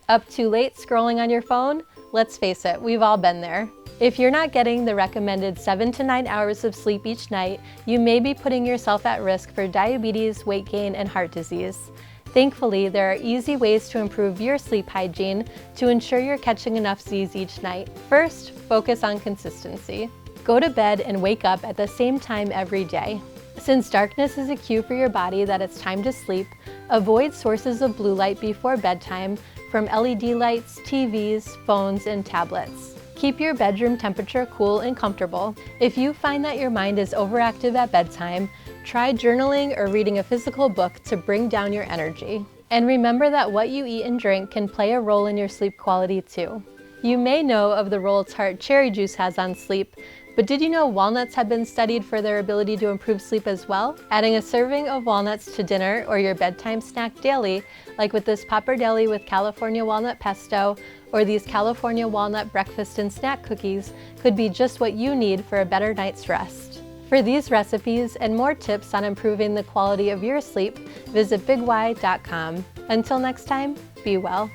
Up too late scrolling on your phone? Let's face it, we've all been there. If you're not getting the recommended 7 to 9 hours of sleep each night, you may be putting yourself at risk for diabetes, weight gain, and heart disease. Thankfully, there are easy ways to improve your sleep hygiene to ensure you're catching enough Z's each night. First, focus on consistency. Go to bed and wake up at the same time every day. Since darkness is a cue for your body that it's time to sleep, avoid sources of blue light before bedtime from LED lights, TVs, phones, and tablets. Keep your bedroom temperature cool and comfortable. If you find that your mind is overactive at bedtime, try journaling or reading a physical book to bring down your energy. And remember that what you eat and drink can play a role in your sleep quality too. You may know of the role tart cherry juice has on sleep, but did you know walnuts have been studied for their ability to improve sleep as well? Adding a serving of walnuts to dinner or your bedtime snack daily, like with this pappardelle with California walnut pesto or these California walnut breakfast and snack cookies, could be just what you need for a better night's rest. For these recipes and more tips on improving the quality of your sleep, visit bigY.com. Until next time, be well.